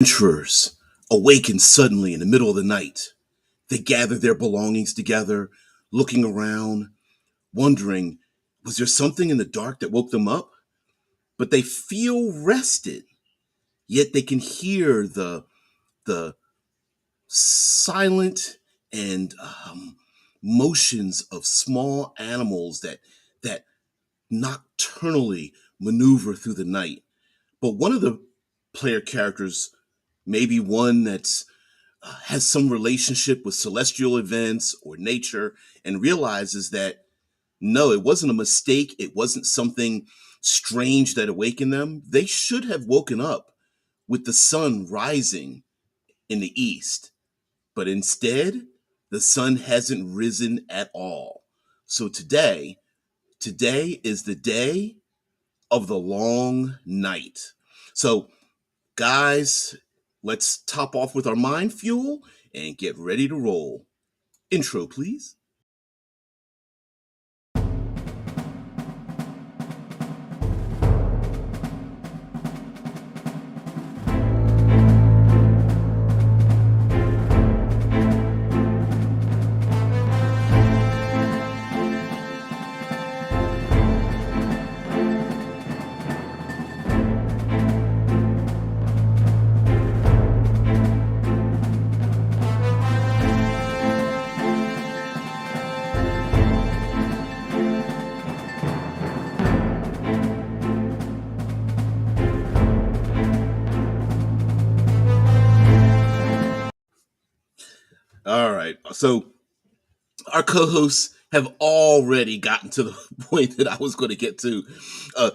Adventurers awaken suddenly in the middle of the night. They gather their belongings together, looking around, wondering, was there something in the dark that woke them up? But they feel rested, yet they can hear the silent and motions of small animals that nocturnally maneuver through the night. But one of the player characters, maybe one that's has some relationship with celestial events or nature, and realizes that no, it wasn't a mistake. It wasn't something strange that awakened them. They should have woken up with the sun rising in the east. But instead, the sun hasn't risen at all. So today is the day of the long night. So, guys, let's top off with our mind fuel and get ready to roll. Intro, please. All right. So, our co-hosts have already gotten to the point that I was going to get to.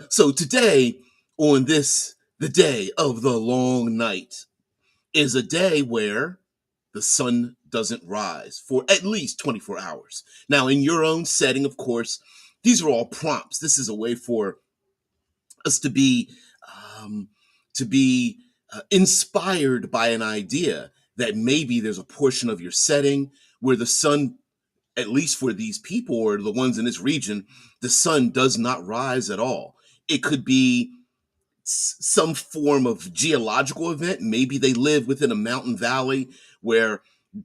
So today, on the day of the long night, is a day where the sun doesn't rise for at least 24 hours. Now, in your own setting, of course, these are all prompts. This is a way for us um, to be inspired by an idea that maybe there's a portion of your setting where the sun, at least for these people or the ones in this region, the sun does not rise at all. It could be some form of geological event. Maybe they live within a mountain valley where,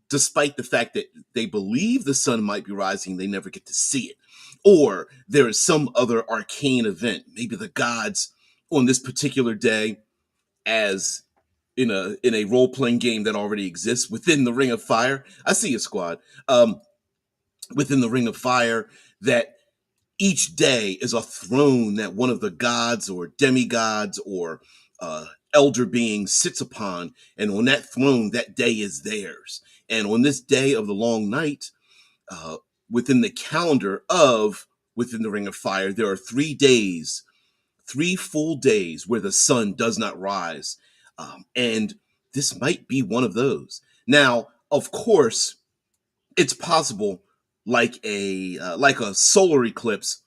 despite the fact that they believe the sun might be rising, they never get to see it. Or there is some other arcane event. Maybe the gods on this particular day, as in a role playing game that already exists within the Ring of Fire. I see a squad. Within the Ring of Fire, that each day is a throne that one of the gods or demigods or elder beings sits upon, and on that throne, that day is theirs. And on this day of the long night, uh, within the calendar of within the Ring of Fire, there are 3 days, 3 full days where the sun does not rise, and this might be one of those. Now, of course, it's possible, like a solar eclipse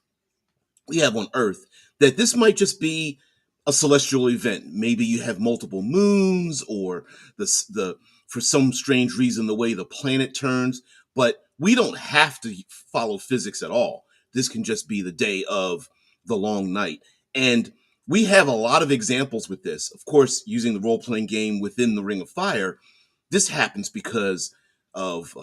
we have on Earth, that this might just be a celestial event. Maybe you have multiple moons, or the for some strange reason the way the planet turns. But we don't have to follow physics at all. This can just be the day of the long night, and we have a lot of examples with this. Of course, using the role playing game within the Ring of Fire, this happens because of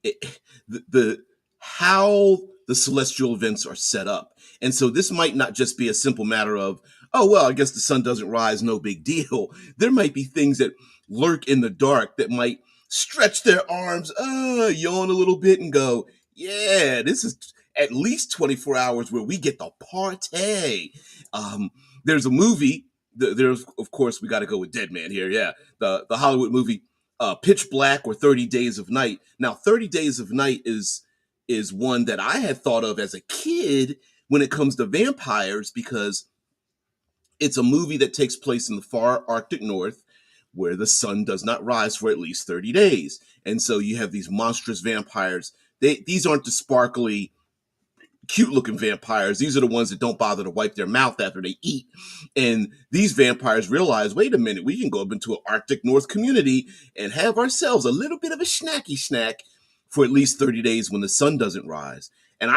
it, the how the celestial events are set up. And so this might not just be a simple matter of, oh, well, I guess the sun doesn't rise, no big deal. There might be things that lurk in the dark that might stretch their arms, yawn a little bit and go, yeah, this is at least 24 hours where we get the party. There's a movie, there's, of course, we got to go with Dead Man here. Yeah. The Hollywood movie, Pitch Black or 30 Days of Night. Now, 30 Days of Night is one that I had thought of as a kid when it comes to vampires, because it's a movie that takes place in the far Arctic North where the sun does not rise for at least 30 days. And so you have these monstrous vampires. These aren't the sparkly, cute looking vampires. These are the ones that don't bother to wipe their mouth after they eat. And these vampires realize, wait a minute, we can go up into an Arctic North community and have ourselves a little bit of a snacky snack for at least 30 days when the sun doesn't rise. And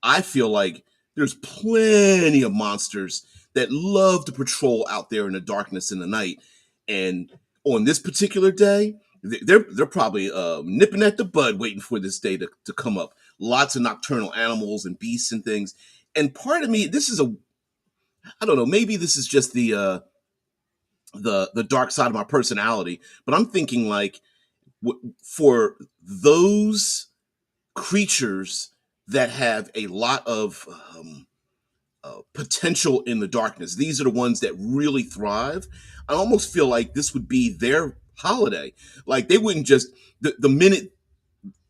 I feel like there's plenty of monsters that love to patrol out there in the darkness in the night. And on this particular day, they're probably nipping at the bud, waiting for this day to come up. Lots of nocturnal animals and beasts and things. And part of me, this is a, I don't know, maybe this is just the dark side of my personality, but I'm thinking like for those creatures that have a lot of potential in the darkness. These are the ones that really thrive. I almost feel like this would be their holiday. Like they wouldn't just the minute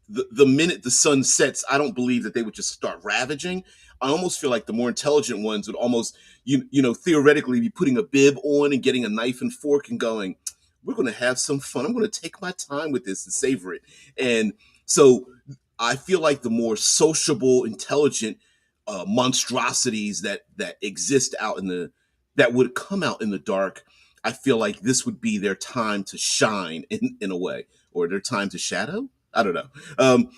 the minute the sun sets, I don't believe that they would just start ravaging. I almost feel like the more intelligent ones would almost you know theoretically be putting a bib on and getting a knife and fork and going, we're going to have some fun. I'm going to take my time with this and savor it. And so I feel like the more sociable, intelligent monstrosities that exist out in the that would come out in the dark, I feel like this would be their time to shine in a way, or their time to shadow. I don't know. Um,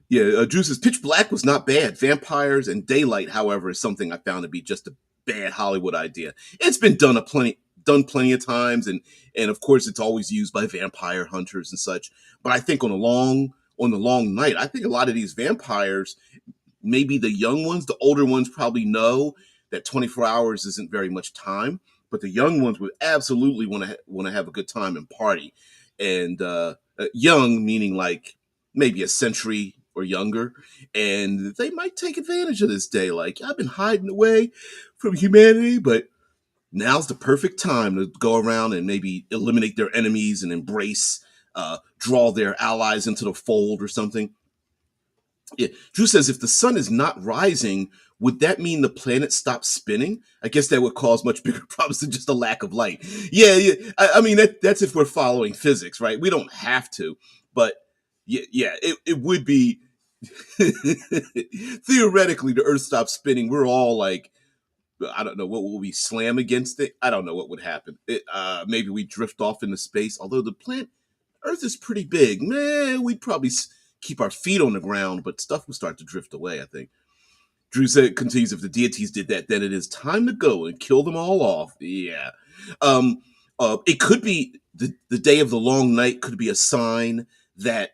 yeah, Drew says pitch black was not bad. Vampires and daylight, however, is something I found to be just a bad Hollywood idea. It's been done plenty of times, and of course it's always used by vampire hunters and such. But I think on the long night, I think a lot of these vampires, maybe the young ones, the older ones probably know that 24 hours isn't very much time, but the young ones would absolutely want to have a good time and party. And young meaning like maybe a century or younger, and they might take advantage of this day. Like, I've been hiding away from humanity, but now's the perfect time to go around and maybe eliminate their enemies and embrace, draw their allies into the fold or something. Yeah. Drew says if the sun is not rising, would that mean the planet stops spinning? I guess that would cause much bigger problems than just a lack of light. Yeah, yeah. I mean, that's if we're following physics, right? We don't have to, but yeah, it would be theoretically the Earth stops spinning. We're all like, I don't know, what will we slam against it? I don't know what would happen. Maybe we drift off into space. Although the planet Earth is pretty big, man, we'd probably keep our feet on the ground, but stuff would start to drift away, I think. Drew said, continues, if the deities did that, then it is time to go and kill them all off. Yeah. It could be the day of the long night could be a sign that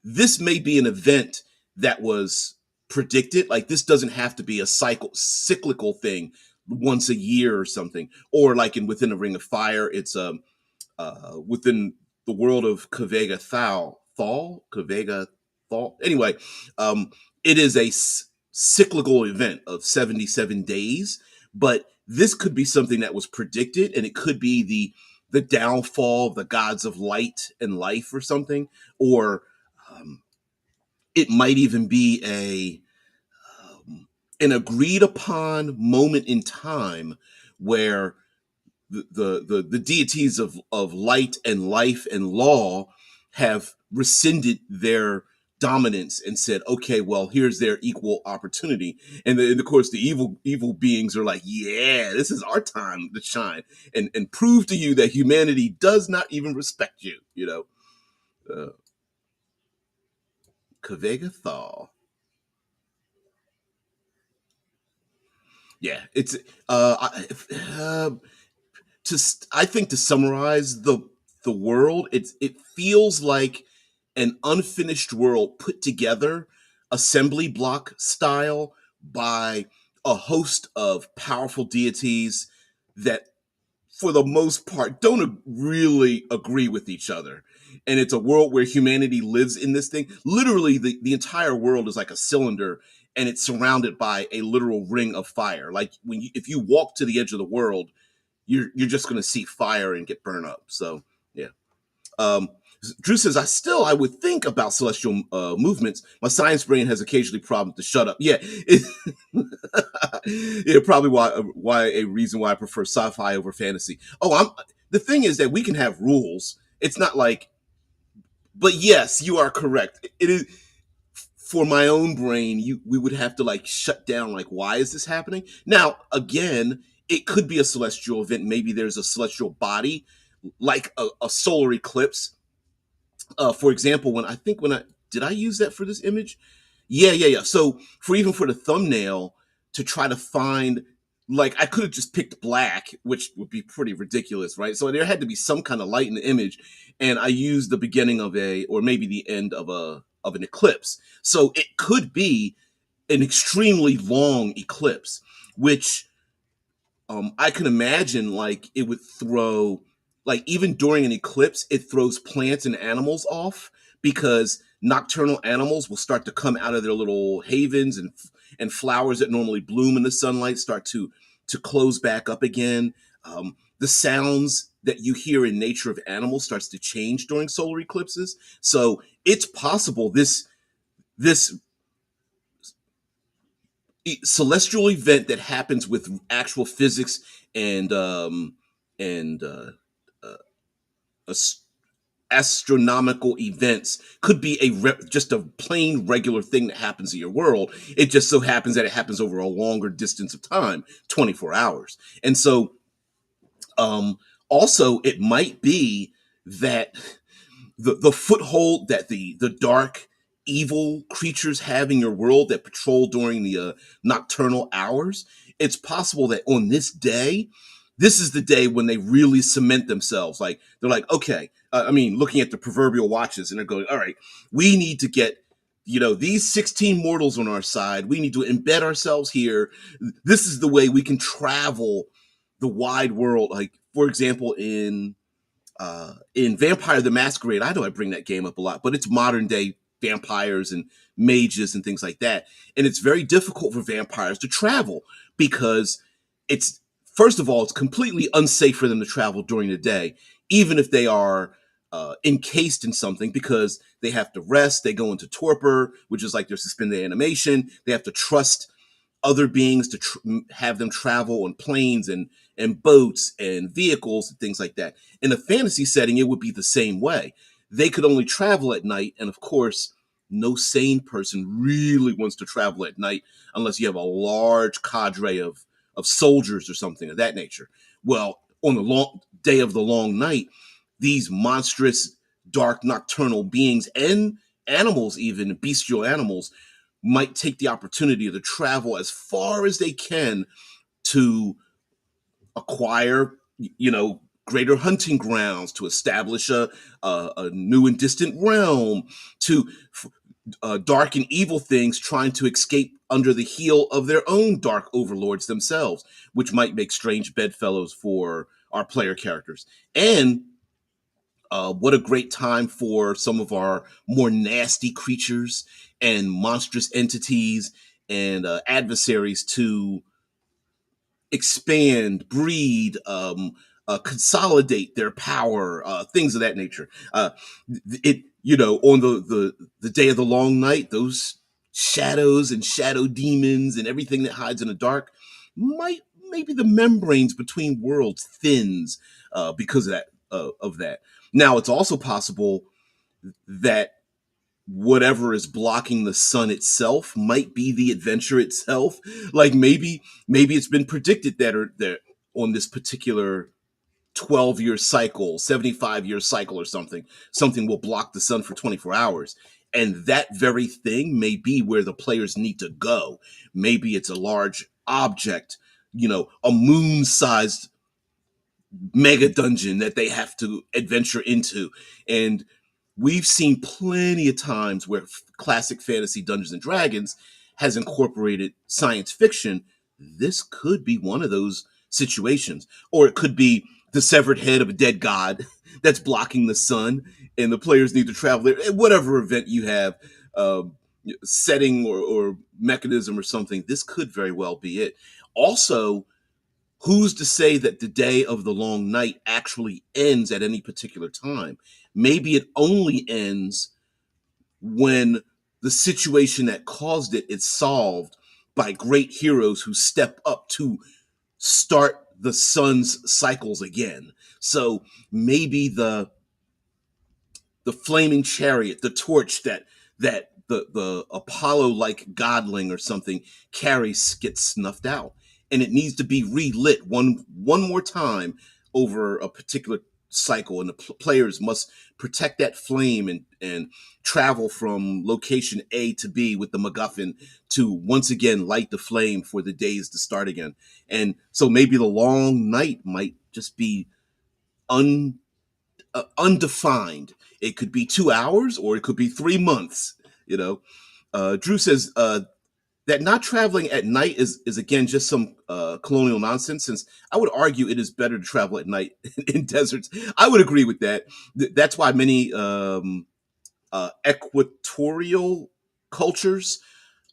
this may be an event that was predicted. Like, this doesn't have to be a cyclical thing once a year or something. Or like in Within the Ring of Fire, it's within the world of Kavega Kavega Thal. Anyway, it is a cyclical event of 77 days, but this could be something that was predicted, and it could be the downfall of the gods of light and life or something, or um, it might even be an agreed upon moment in time where the deities of light and life and law have rescinded their dominance and said, okay, well, here's their equal opportunity. And of course, the evil beings are like, yeah, this is our time to shine and prove to you that humanity does not even respect you, you know. Kavega Thal. Yeah, it's I think to summarize the world, it feels like an unfinished world put together, assembly block style, by a host of powerful deities that for the most part don't really agree with each other. And it's a world where humanity lives in this thing. Literally, the entire world is like a cylinder, and it's surrounded by a literal ring of fire. Like, if you walk to the edge of the world, you're just going to see fire and get burned up. So yeah. Um, Drew says, I would think about celestial movements. My science brain has occasionally problems to shut up. Yeah, yeah, probably why a reason why I prefer sci-fi over fantasy. Oh, the thing is that we can have rules. It's not like, but yes, you are correct. It is for my own brain. We would have to like shut down. Like, why is this happening? Now, again, it could be a celestial event. Maybe there's a celestial body, like a solar eclipse. For example, when I did I use that for this image? Yeah. So for the thumbnail, to try to find like I could have just picked black, which would be pretty ridiculous, right? So there had to be some kind of light in the image, and I used the beginning of a, or maybe the end of an eclipse. So it could be an extremely long eclipse, which I can imagine like it would throw, like even during an eclipse, it throws plants and animals off because nocturnal animals will start to come out of their little havens, and flowers that normally bloom in the sunlight start to close back up again. The sounds that you hear in nature of animals starts to change during solar eclipses. So it's possible this celestial event that happens with actual physics and and uh, as- astronomical events could be just a plain regular thing that happens in your world. It just so happens that it happens over a longer distance of time, 24 hours. And so also it might be that the foothold that the dark evil creatures have in your world that patrol during the nocturnal hours, it's possible that on this day, this is the day when they really cement themselves. Like they're like, okay, I mean, looking at the proverbial watches, and they're going, all right, we need to get, these 16 mortals on our side. We need to embed ourselves here. This is the way we can travel the wide world. Like, for example, in Vampire the Masquerade, I know I bring that game up a lot, but it's modern day vampires and mages and things like that. And it's very difficult for vampires to travel because it's, first of all, it's completely unsafe for them to travel during the day, even if they are encased in something, because they have to rest. They go into torpor, which is like their suspended animation. They have to trust other beings to have them travel on planes and boats and vehicles and things like that. In a fantasy setting, it would be the same way. They could only travel at night, and of course, no sane person really wants to travel at night unless you have a large cadre of soldiers or something of that nature. Well, on the long day of the long night, these monstrous, dark, nocturnal beings and animals, even bestial animals, might take the opportunity to travel as far as they can to acquire, greater hunting grounds, to establish a new and distant realm, to dark and evil things trying to escape under the heel of their own dark overlords themselves, which might make strange bedfellows for our player characters. And what a great time for some of our more nasty creatures and monstrous entities and adversaries to expand, breed, consolidate their power, things of that nature. On the day of the long night, those shadows and shadow demons and everything that hides in the dark might, maybe the membranes between worlds thins because of that. Now, it's also possible that whatever is blocking the sun itself might be the adventure itself. Like maybe it's been predicted that on this particular 12-year cycle, 75-year cycle or something will block the sun for 24 hours. And that very thing may be where the players need to go. Maybe it's a large object, a moon-sized mega dungeon that they have to adventure into. And we've seen plenty of times where classic fantasy Dungeons and Dragons has incorporated science fiction. This could be one of those situations, or it could be the severed head of a dead god that's blocking the sun, and the players need to travel there. Whatever event you have, setting or mechanism or something, this could very well be it. Also, who's to say that the day of the long night actually ends at any particular time? Maybe it only ends when the situation that caused it is solved by great heroes who step up to start the sun's cycles again. So maybe the flaming chariot, the torch that the Apollo like godling or something carries gets snuffed out, and it needs to be relit one more time over a particular cycle, and the players must protect that flame and travel from location A to B with the MacGuffin to once again light the flame for the days to start again. And so maybe the long night might just be un undefined. It could be 2 hours or it could be 3 months. You know, Drew says that not traveling at night is again just some colonial nonsense. Since I would argue it is better to travel at night in deserts. I would agree with that. That's why many equatorial cultures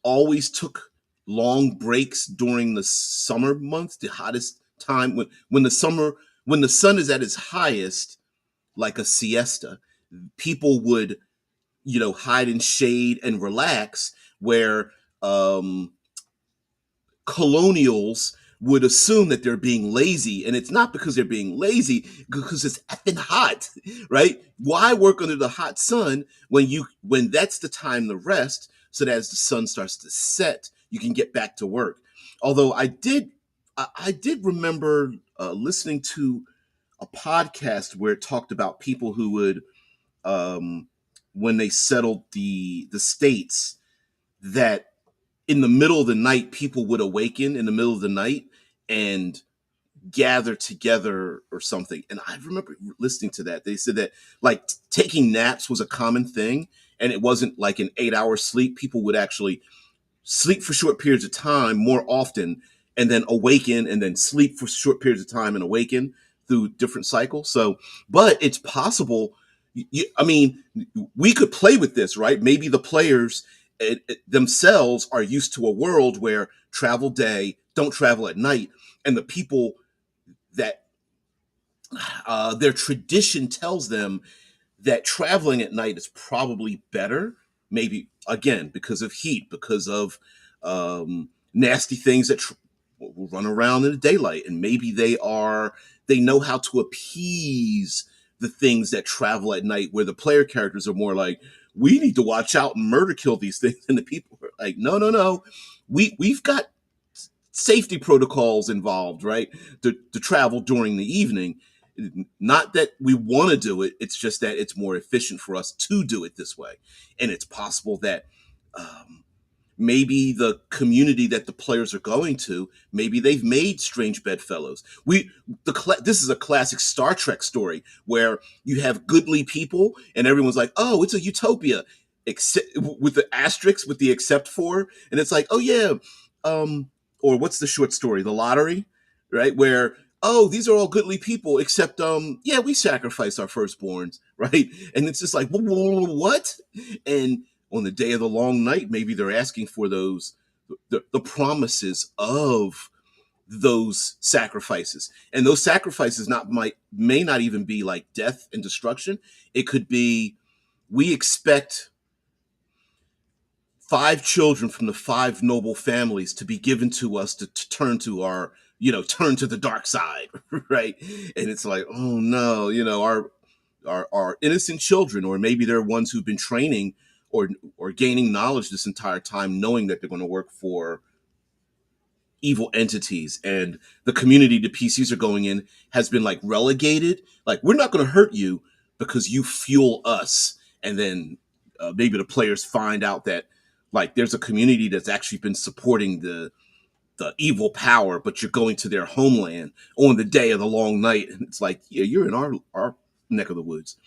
always took long breaks during the summer months, the hottest time when the sun is at its highest, like a siesta. People would hide in shade and relax where um colonials would assume that they're being lazy, and it's not because they're being lazy, because it's effing hot. Right? Why work under the hot sun when that's the time to rest, so that as the sun starts to set you can get back to work. Although I did remember listening to a podcast where it talked about people who would um when they settled the states, that in the middle of the night people would awaken in the middle of the night and gather together or something. And I remember listening to that. They said that like taking naps was a common thing, and it wasn't like an 8 hour sleep. People would actually sleep for short periods of time more often, and then awaken, and then sleep for short periods of time and awaken through different cycles. So, but it's possible. I mean, we could play with this, right? Maybe the players themselves are used to a world where travel day, don't travel at night, and the people that their tradition tells them that traveling at night is probably better. Maybe again because of heat, because of nasty things that will run around in the daylight, and maybe they know how to appease the things that travel at night, where the player characters are more like, we need to watch out and murder kill these things, and the people are like, no, no, no, we've got safety protocols involved, right? To travel during the evening. Not that we want to do it, it's just that it's more efficient for us to do it this way. And it's possible that um, maybe the community that the players are going to, maybe they've made strange bedfellows. This is a classic Star Trek story where you have goodly people and everyone's like, oh, it's a utopia, except with the asterisks with the except for, and it's like, oh yeah, or what's the short story, The Lottery, right? Where, oh, these are all goodly people except yeah, we sacrifice our firstborns, right? And it's just like, what? And on the day of the long night, maybe they're asking for the promises of those sacrifices, and those sacrifices not might may not even be like death and destruction. It could be, we expect 5 children from the 5 noble families to be given to us to turn to our turn to the dark side. Right? And it's like, oh no, our innocent children, or maybe they're ones who've been training or gaining knowledge this entire time, knowing that they're going to work for evil entities, and the community the PCs are going in has been like relegated. Like, we're not going to hurt you because you fuel us. And then maybe the players find out that like there's a community that's actually been supporting the evil power, but you're going to their homeland on the day of the long night, and it's like, yeah, you're in our neck of the woods.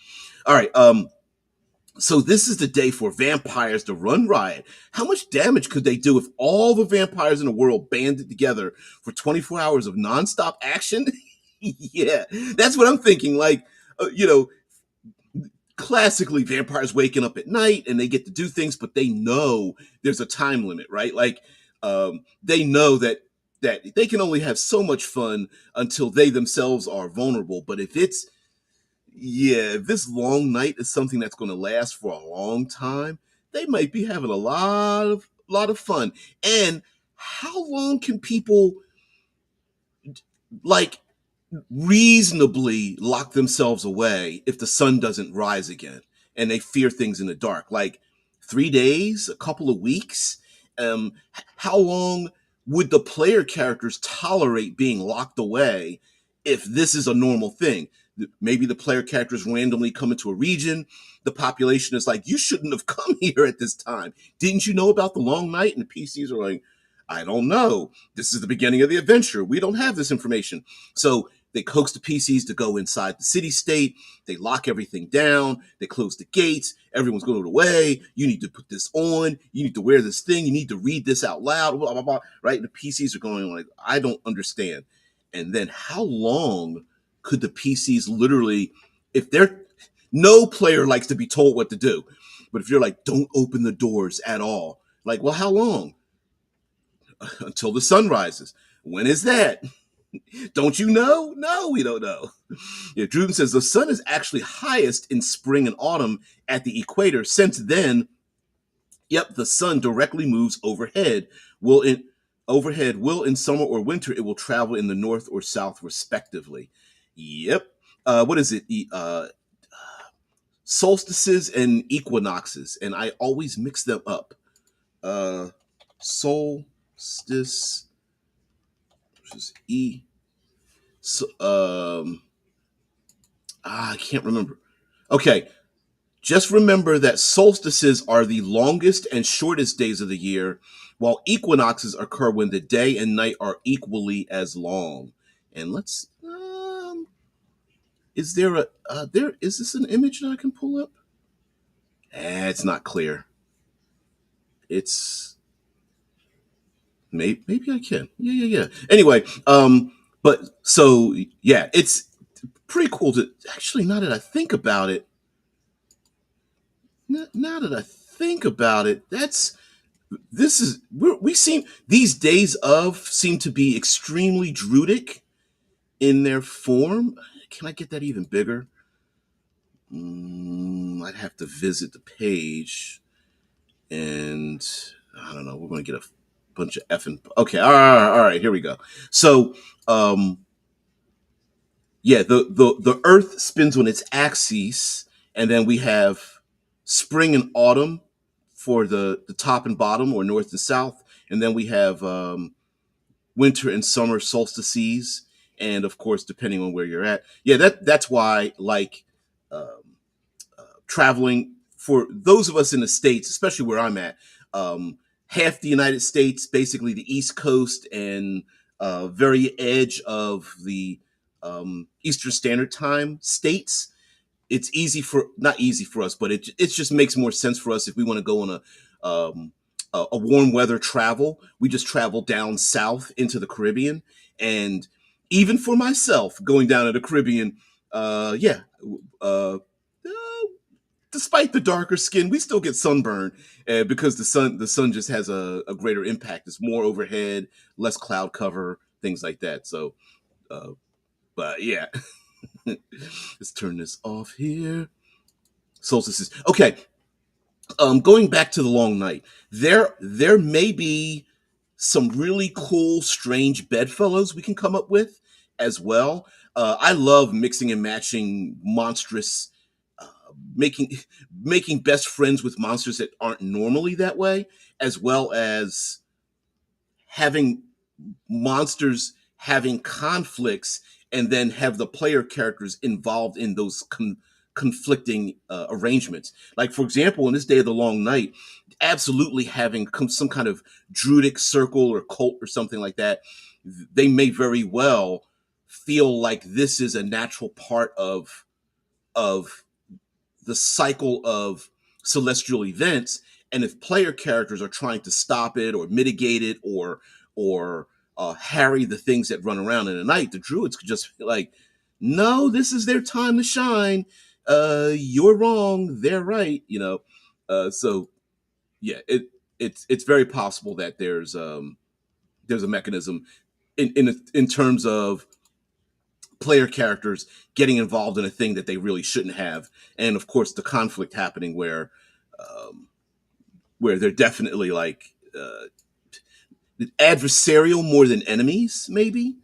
All right. So this is the day for vampires to run riot. How much damage could they do if all the vampires in the world banded together for 24 hours of nonstop action? Yeah, that's what I'm thinking. Like, classically, vampires waking up at night and they get to do things, but they know there's a time limit, right? Like, they know that they can only have so much fun until they themselves are vulnerable. But if this long night is something that's going to last for a long time, they might be having a lot of fun. And how long can people like reasonably lock themselves away if the sun doesn't rise again and they fear things in the dark? Like 3 days, a couple of weeks? How long would the player characters tolerate being locked away if this is a normal thing? maybe the player characters randomly come into a region. The population is like, you shouldn't have come here at this time. Didn't you know about the long night? And the PCs are like, I don't know. This is the beginning of the adventure. We don't have this information. So they coax the PCs to go inside the city state. They lock everything down. They close the gates. Everyone's going away. You need to put this on. You need to wear this thing. You need to read this out loud. Blah, blah, blah. Right? And the PCs are going like, I don't understand. And then how long could the PCs literally, if they're, no player likes to be told what to do. But if you're like, don't open the doors at all, like, well, how long? Until the sun rises. When is that? Don't you know? No, we don't know. Yeah, Druden says the sun is actually highest in spring and autumn at the equator. Since then, yep, the sun directly moves overhead. Will in summer or winter it will travel in the north or south respectively. Yep. What is it? Solstices and equinoxes, and I always mix them up. Solstice, which is E. So, I can't remember. Okay, just remember that solstices are the longest and shortest days of the year, while equinoxes occur when the day and night are equally as long. And let's, is there a, is this an image that I can pull up? It's not clear. It's, maybe I can. Yeah. Anyway, but so, yeah, it's pretty cool to, actually, now that I think about it, that's, this is, we seem, these days of seem to be extremely druidic in their form. Can I get that even bigger? I'd have to visit the page, and I don't know. We're going to get a bunch of effing. Okay, all right. Here we go. So, yeah, the Earth spins on its axis, and then we have spring and autumn for the top and bottom, or north and south, and then we have winter and summer solstices, and of course, depending on where you're at, yeah, that's why, like, um, traveling for those of us in the States, especially where I'm at, half the United States, basically the East Coast and very edge of the Eastern Standard Time states. It's easy for, not easy for us, but it just makes more sense for us if we want to go on a warm weather travel. We just travel down south into the Caribbean, and even for myself, going down to the Caribbean, yeah, uh, despite the darker skin, we still get sunburn because the sun just has a greater impact. It's more overhead, less cloud cover, things like that. So, uh, but yeah, let's turn this off here. Solstices. Okay, going back to the long night, there may be some really cool, strange bedfellows we can come up with as well. I love mixing and matching monstrous, uh, making making best friends with monsters that aren't normally that way, as well as having monsters having conflicts, and then have the player characters involved in those conflicting arrangements. Like, for example, in this Day of the Long Night, absolutely having some kind of druidic circle or cult or something like that, they may very well feel like this is a natural part of the cycle of celestial events. And if player characters are trying to stop it or mitigate it, or harry the things that run around in the night, the druids could just be like, no, this is their time to shine. You're wrong, they're right, so yeah, it's very possible that there's a mechanism in terms of player characters getting involved in a thing that they really shouldn't have, and of course the conflict happening um, where they're definitely like adversarial more than enemies, maybe,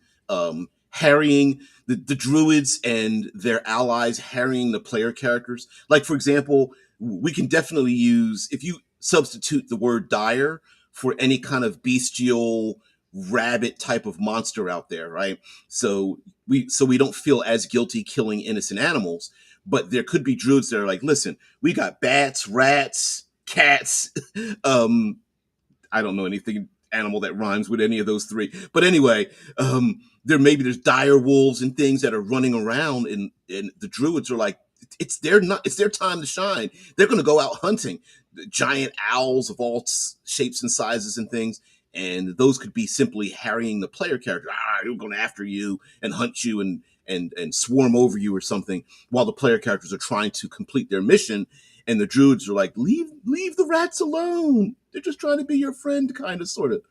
harrying the druids and their allies, harrying the player characters. Like, for example, we can definitely use, if you substitute the word dire for any kind of bestial rabbit type of monster out there, right? So we don't feel as guilty killing innocent animals. But there could be druids that are like, listen, we got bats, rats, cats. um, I don't know anything animal that rhymes with any of those three. But anyway, there's dire wolves and things that are running around, and the druids are like, it's their time to shine. They're going to go out hunting giant owls of all shapes and sizes and things. And those could be simply harrying the player character. They're going after you and hunt you and swarm over you or something, while the player characters are trying to complete their mission. And the druids are like, leave the rats alone. They're just trying to be your friend, kind of, sort of.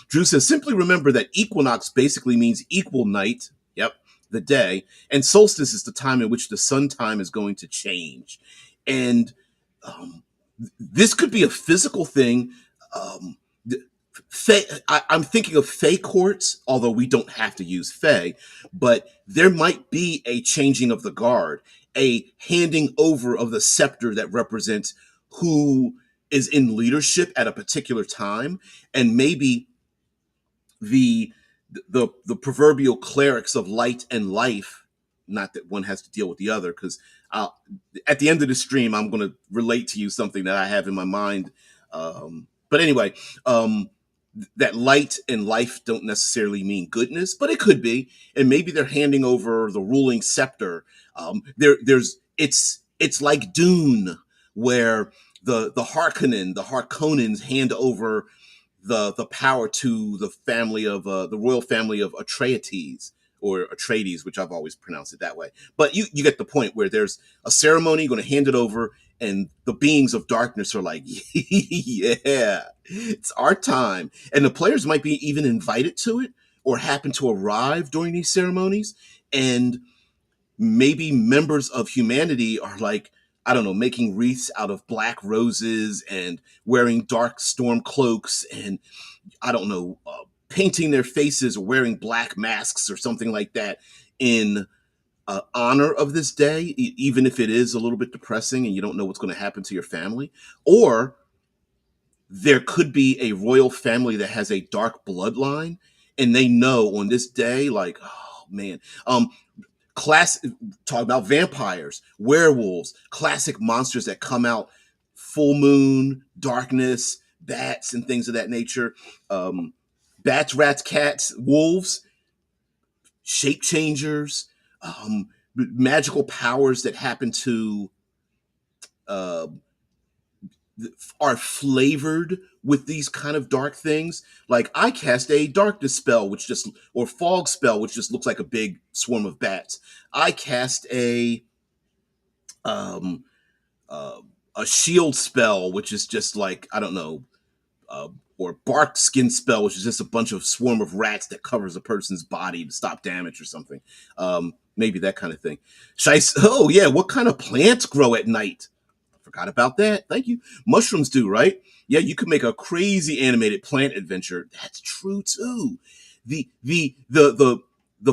Drew says, simply remember that equinox basically means equal night. Yep, the day. And solstice is the time in which the sun time is going to change. And um, this could be a physical thing. Um, I'm thinking of Fey courts, although we don't have to use Fey, but there might be a changing of the guard, a handing over of the scepter that represents who is in leadership at a particular time, and maybe the the proverbial clerics of light and life. Not that one has to deal with the other, because at the end of the stream, I'm going to relate to you something that I have in my mind. But anyway, that light and life don't necessarily mean goodness, but it could be, and maybe they're handing over the ruling scepter. It's like Dune, where the Harkonnens hand over the power to the family of the royal family of Atreides, or Atreides, which I've always pronounced it that way. But you get the point, where there's a ceremony, you're going to hand it over, and the beings of darkness are like, yeah, it's our time. And the players might be even invited to it, or happen to arrive during these ceremonies. And maybe members of humanity are like, I don't know, making wreaths out of black roses and wearing dark storm cloaks, and I don't know, painting their faces or wearing black masks or something like that, in honor of this day, even if it is a little bit depressing and you don't know what's going to happen to your family. Or there could be a royal family that has a dark bloodline, and they know on this day, like, oh man, class talk about vampires, werewolves, classic monsters that come out full moon, darkness, bats, and things of that nature. Bats, rats, cats, wolves, shape changers, magical powers that happen to uh, are flavored with these kind of dark things. Like, I cast a darkness spell, or fog spell, which just looks like a big swarm of bats. I cast um, uh, a shield spell, which is just like, I don't know, uh, or bark skin spell, which is just a bunch of swarm of rats that covers a person's body to stop damage or something. Maybe that kind of thing. Oh yeah, what kind of plants grow at night? Forgot about that. Thank you. Mushrooms do, right? Yeah, you could make a crazy animated plant adventure. That's true too. The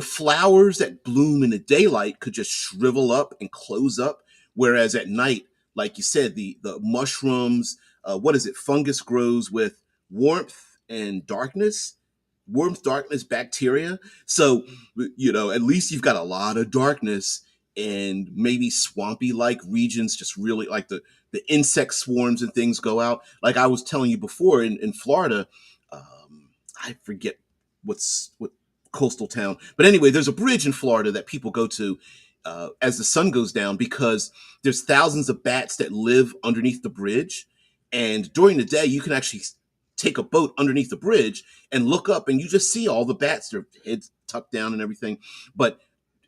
flowers that bloom in the daylight could just shrivel up and close up, whereas at night, like you said, the mushrooms, what is it? Fungus grows with warmth and darkness. Warmth, darkness, bacteria. So, at least you've got a lot of darkness, and maybe swampy like regions, just really like the insect swarms and things go out. Like I was telling you before, in Florida, I forget what coastal town, but anyway, there's a bridge in Florida that people go to as the sun goes down, because there's thousands of bats that live underneath the bridge. And during the day, you can actually take a boat underneath the bridge and look up, and you just see all the bats, their heads tucked down and everything. But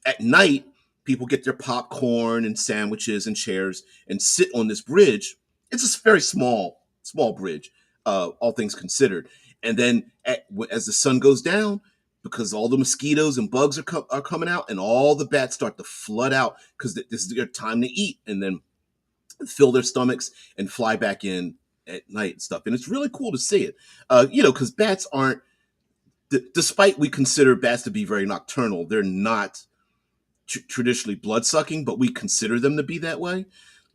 at night, people get their popcorn and sandwiches and chairs and sit on this bridge. It's a very small bridge, all things considered. And then as the sun goes down, because all the mosquitoes and bugs are coming out, and all the bats start to flood out, because this is their time to eat, and then fill their stomachs and fly back in at night and stuff. And it's really cool to see it, because bats aren't, despite we consider bats to be very nocturnal, they're not traditionally blood sucking, but we consider them to be that way.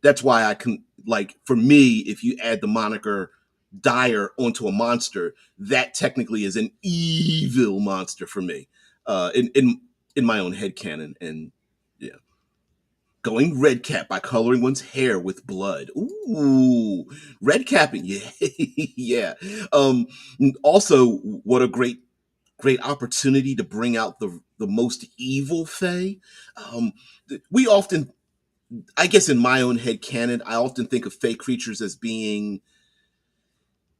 That's why I can, like, for me, if you add the moniker dire onto a monster, that technically is an evil monster for me. In in my own head canon. And yeah, going red cap by coloring one's hair with blood. Ooh, red capping. Yeah, yeah. Um, Also, what a great opportunity to bring out the most evil Fae. Um, we often, I guess, in my own head canon, I often think of Fae creatures as being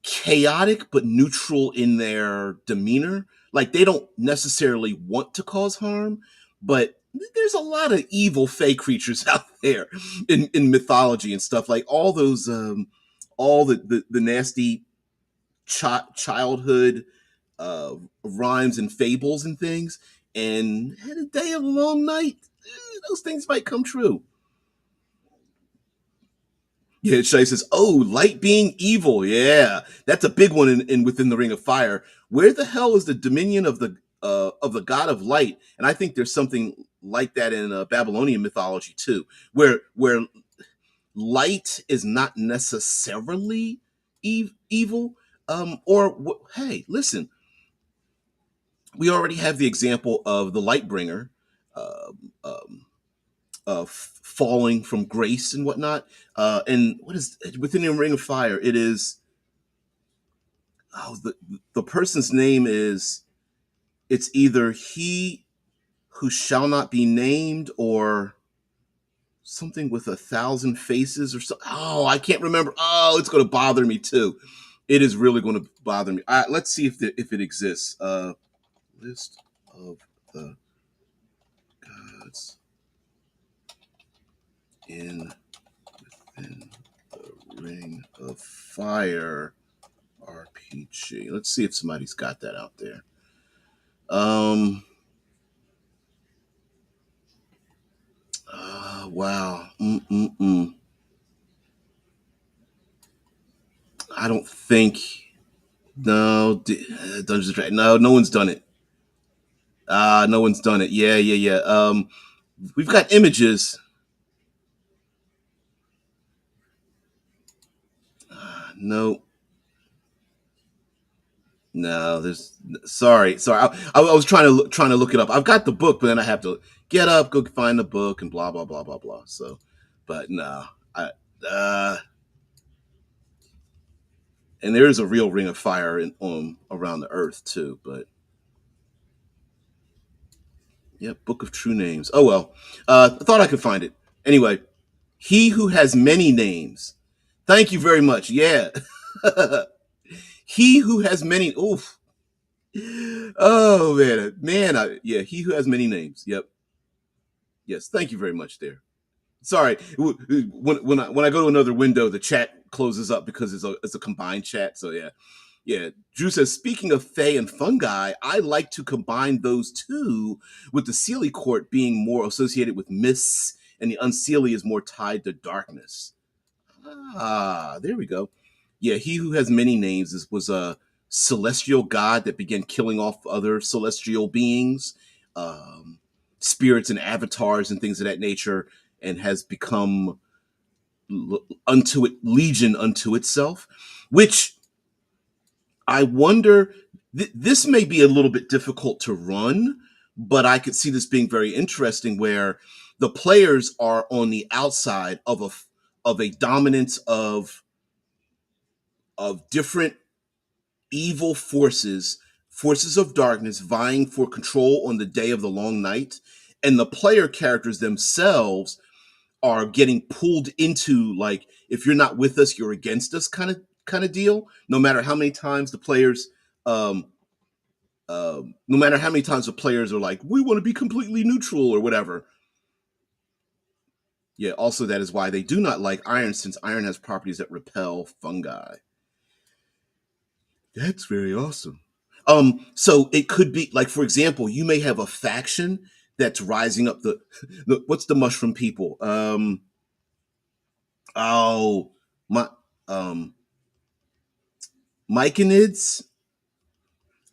chaotic but neutral in their demeanor. Like they don't necessarily want to cause harm, but there's a lot of evil Fae creatures out there in mythology and stuff. Like all those, all the nasty childhood rhymes and fables and things. And had a day of a long night, those things might come true. Yeah, Shai says, "Oh, light being evil. Yeah, that's a big one in within the Ring of Fire. Where the hell is the dominion of the god of light?" And I think there's something like that in Babylonian mythology too, where light is not necessarily evil. Hey, listen, we already have the example of the Lightbringer. Um, Falling from grace and whatnot. And what is within the Ring of Fire? It is the person's name is it's either he who shall not be named or something with 1,000 faces or so. Oh, I can't remember. Oh, it's going to bother me too. It is really going to bother me. Let's see if it exists. List of the gods in within the Ring of Fire RPG. Let's see if somebody's got that out there. Wow. I don't think. No, Dungeons and Dragons. No, no one's done it. No one's done it. Yeah, yeah, yeah. We've got images. No, no. There's sorry. I was trying to look it up. I've got the book, but then I have to get up, go find the book, and blah blah blah blah blah. So, but no, I uh, and there is a real Ring of Fire in around the Earth too. But yep, Book of True Names. Oh well, I thought I could find it anyway. He who has many names. Thank you very much. Yeah, he who has many. Oof. Oh man. Yeah, he who has many names. Yep. Yes. Thank you very much. There. Sorry. When I go to another window, the chat closes up because it's a combined chat. So yeah. Yeah, Drew says, speaking of Fae and fungi, I like to combine those two, with the Seelie court being more associated with mists and the Unseelie is more tied to darkness. Ah, there we go. Yeah, he who has many names was a celestial god that began killing off other celestial beings, um, spirits and avatars and things of that nature, and has become unto it legion unto itself, which I wonder. This may be a little bit difficult to run, but I could see this being very interesting, where the players are on the outside of a dominance of different evil forces of darkness vying for control on the day of the long night, and the player characters themselves are getting pulled into, like, if you're not with us, you're against us kind of deal. No matter how many times the players um no matter how many times the players are like, we want to be completely neutral or whatever. Yeah, also that is why they do not like iron, since iron has properties that repel fungi. That's very awesome. So it could be like, for example, you may have a faction that's rising up the what's the mushroom people? Oh, my um myconids,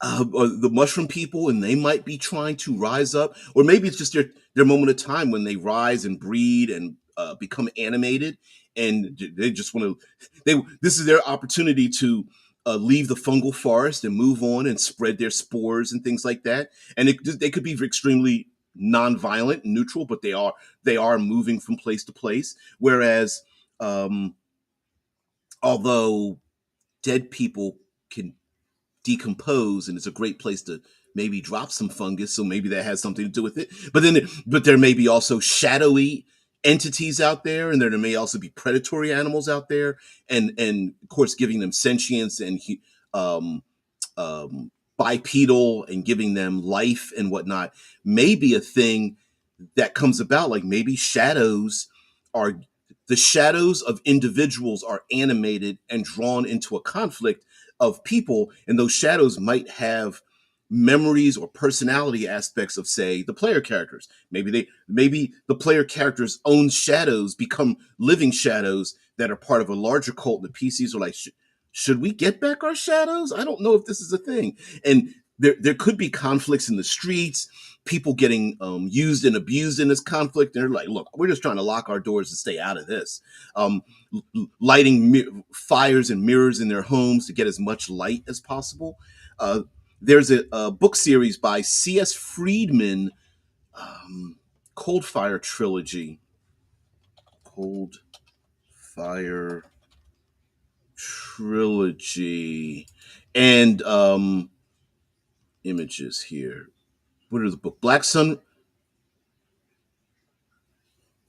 the mushroom people, and they might be trying to rise up, or maybe it's just their moment of time when they rise and breed and become animated, and they just want to. This is their opportunity to leave the fungal forest and move on and spread their spores and things like that. And they could be extremely non-violent, neutral, but they are moving from place to place. Whereas, um, although dead people can decompose, and it's a great place to maybe drop some fungus, so maybe that has something to do with it. But there may be also shadowy entities out there, and there may also be predatory animals out there, and of course giving them sentience and um, bipedal and giving them life and whatnot may be a thing that comes about. Like maybe are the shadows of individuals are animated and drawn into a conflict of people, and those shadows might have memories or personality aspects of, say, the player characters. Maybe the player characters own shadows become living shadows that are part of a larger cult. The PCs are like, should we get back our shadows? I don't know if this is a thing. And there could be conflicts in the streets, people getting used and abused in this conflict. And they're like, look, we're just trying to lock our doors and stay out of this. Lighting fires and mirrors in their homes to get as much light as possible. There's a book series by C.S. Friedman, Cold Fire Trilogy. Cold Fire Trilogy. And images here. What are the book? Black Sun,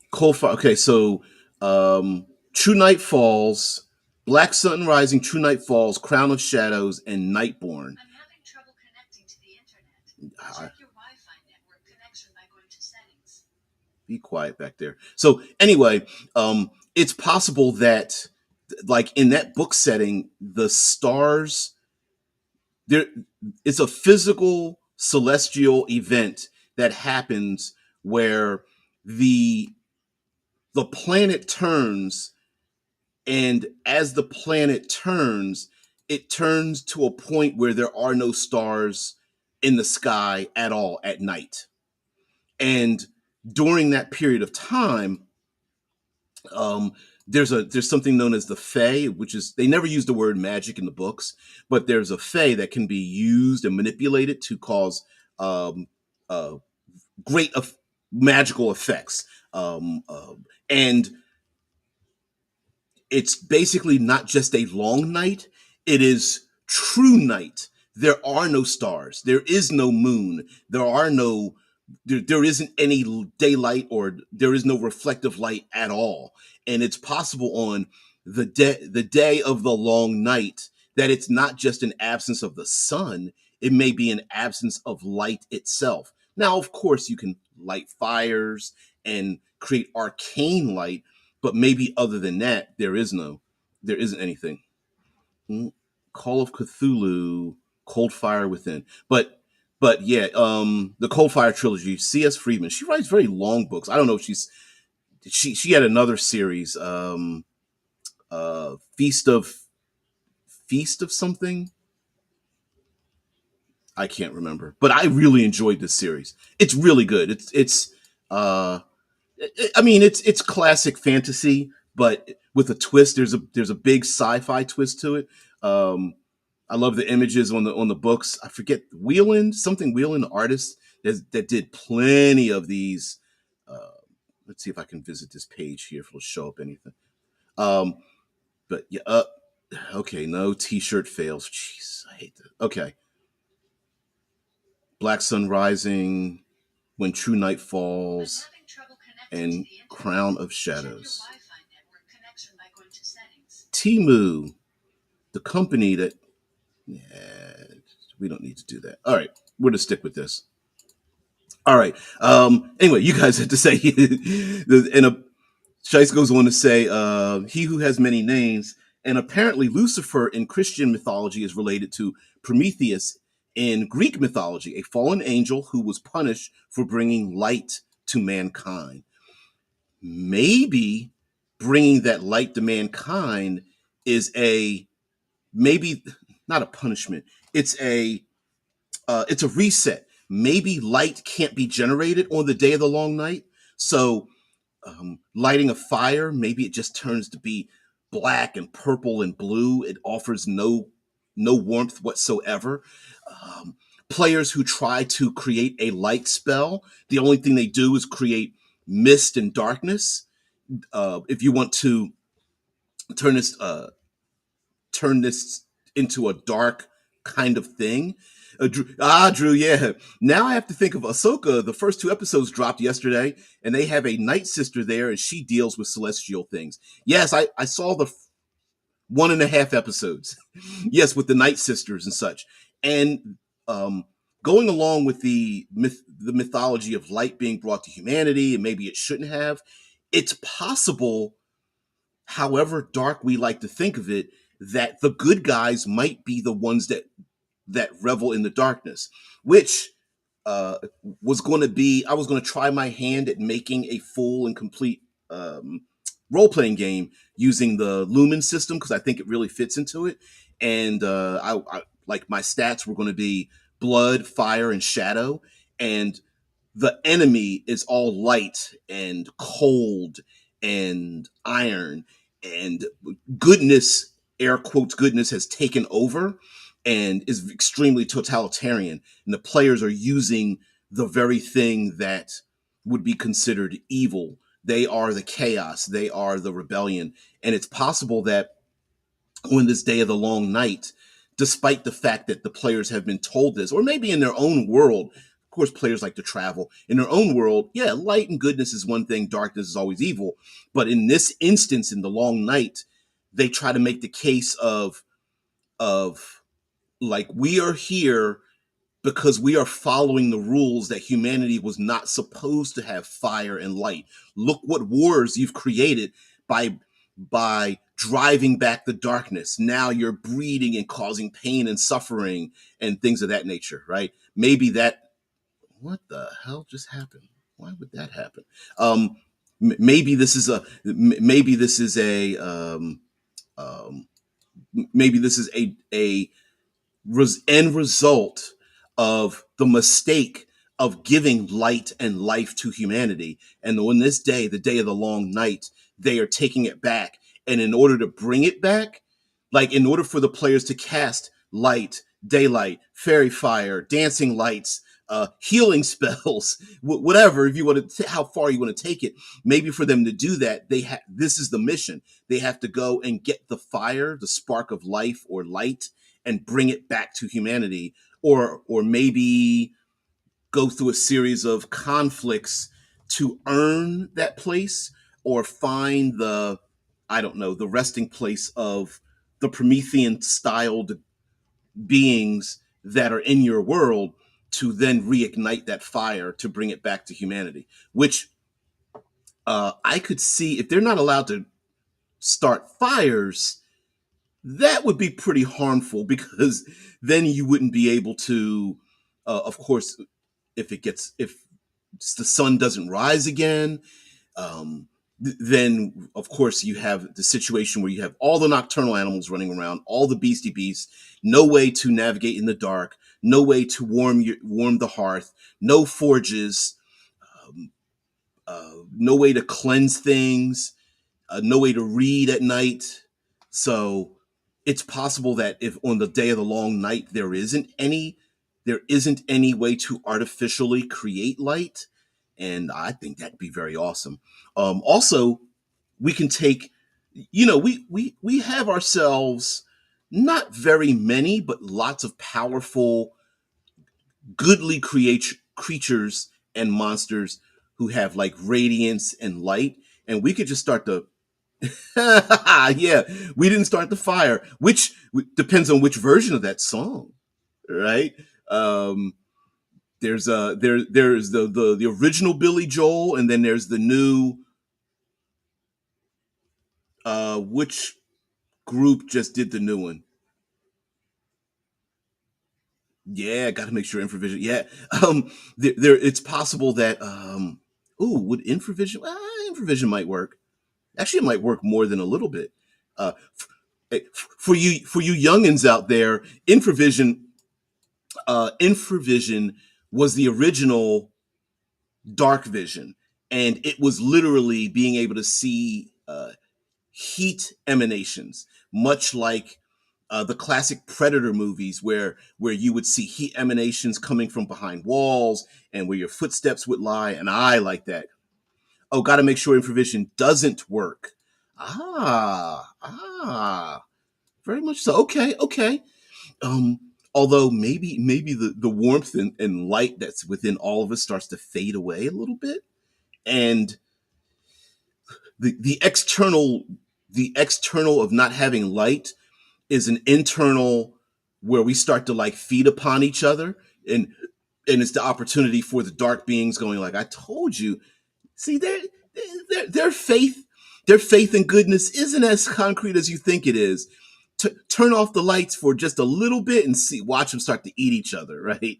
Cold Fire. Okay, so True Night Falls, Black Sun Rising, True Night Falls, Crown of Shadows, and Nightborn. I'm having trouble connecting to the internet. Check your Wi-Fi network connection by going to settings. Be quiet back there. So anyway, it's possible that, like in that book setting, the stars there, it's a physical celestial event that happens where the the planet turns, and as the planet turns, it turns to a point where there are no stars in the sky at all at night. And during that period of time, um, there's something known as the Fae, which is, they never use the word magic in the books, but there's a Fae that can be used and manipulated to cause um, uh, great magical effects. And it's basically not just a long night, it is true night. There are no stars, there is no moon, there isn't any daylight, or there is no reflective light at all. And it's possible on the day of the long night that it's not just an absence of the sun, it may be an absence of light itself. Now, of course, you can light fires and create arcane light, but maybe other than that, there isn't anything. Call of Cthulhu, Cold Fire Within. But yeah, the Cold Fire trilogy, C.S. Friedman, she writes very long books. I don't know if she had another series, Feast of something. I can't remember, but I really enjoyed this series. It's really good. Uh I mean, it's classic fantasy, but with a twist. There's a big sci-fi twist to it. Um, I love the images on the books. I forget Whelan, the artist that did plenty of these. Uh, let's see if I can visit this page here if it'll show up anything. Um, but yeah, okay, no T-shirt fails. Jeez, I hate that. Okay, Black Sun Rising, When True Night Falls, and Crown of Shadows. Timu, the company that, yeah, we don't need to do that. All right, we're gonna stick with this. All right. Anyway, you guys had to say, and Shice goes on to say, he who has many names, and apparently Lucifer in Christian mythology is related to Prometheus in Greek mythology, a fallen angel who was punished for bringing light to mankind. Maybe bringing that light to mankind is a, maybe not a punishment. It's a reset. Maybe light can't be generated on the day of the long night, so lighting a fire, maybe it just turns to be black and purple and blue. It offers no warmth whatsoever. Um, players who try to create a light spell, the only thing they do is create mist and darkness. If you want to turn this turn this into a dark kind of thing. Drew, yeah. Now I have to think of Ahsoka. The first two episodes dropped yesterday, and they have a night sister there, and she deals with celestial things. Yes, I saw the 1.5 episodes. Yes, with the night sisters and such, and um, going along with the mythology of light being brought to humanity, and maybe it shouldn't have. It's possible, however dark we like to think of it, that the good guys might be the ones that revel in the darkness, which uh, was going to be. I was going to try my hand at making a full and complete role playing game using the Lumen system because I think it really fits into it. And I like my stats were going to be blood, fire, and shadow, and the enemy is all light and cold and iron, and goodness, air quotes goodness, has taken over and is extremely totalitarian, and the players are using the very thing that would be considered evil. They are the chaos, they are the rebellion, and it's possible that on this day of the long night, despite the fact that the players have been told this, or maybe in their own world. Of course, players like to travel. In their own world, yeah, light and goodness is one thing, darkness is always evil. But in this instance, in the long night, they try to make the case of like, we are here because we are following the rules that humanity was not supposed to have fire and light. Look what wars you've created by driving back the darkness. Now you're breeding and causing pain and suffering and things of that nature, right? Maybe that, what the hell just happened? Why would that happen? Um, maybe this is a maybe this is a um, maybe this is a end result of the mistake of giving light and life to humanity. And on this day, the day of the long night, they are taking it back. And in order to bring it back, like in order for the players to cast light, daylight, fairy fire, dancing lights, healing spells, whatever, if you want to, how far you want to take it, maybe for them to do that, this is the mission. They have to go and get the fire, the spark of life or light, and bring it back to humanity, or maybe go through a series of conflicts to earn that place, or find the, I don't know, the resting place of the Promethean styled beings that are in your world, to then reignite that fire to bring it back to humanity. Which I could see, if they're not allowed to start fires, that would be pretty harmful, because then you wouldn't be able to, of course, if the sun doesn't rise again, then of course you have the situation where you have all the nocturnal animals running around, all the beastie beasts, no way to navigate in the dark, no way to warm the hearth, no forges, um, no way to cleanse things, no way to read at night. So it's possible that if on the day of the long night there isn't any way to artificially create light, and I think that'd be very awesome. Also, we can take, we have ourselves not very many, but lots of powerful, goodly creatures and monsters who have like radiance and light, and we could just start to yeah, we didn't start the fire, which depends on which version of that song, right? Um, there's the original Billy Joel, and then there's the new, which group just did the new one? Yeah, got to make sure Infravision. Yeah, it's possible that ooh, would Infravision? Infravision might work. Actually, it might work more than a little bit. Uh, for you youngins out there, Infravision was the original dark vision, and it was literally being able to see heat emanations, much like the classic Predator movies where you would see heat emanations coming from behind walls and where your footsteps would lie, and I like that. Oh, got to make sure infravision doesn't work. Very much so. Okay, okay. Um, Although maybe the warmth and light that's within all of us starts to fade away a little bit, and the external the external of not having light is an internal where we start to like feed upon each other, and it's the opportunity for the dark beings going like, I told you. See, their faith, their faith in goodness isn't as concrete as you think it is. Turn off the lights for just a little bit and watch them start to eat each other, right?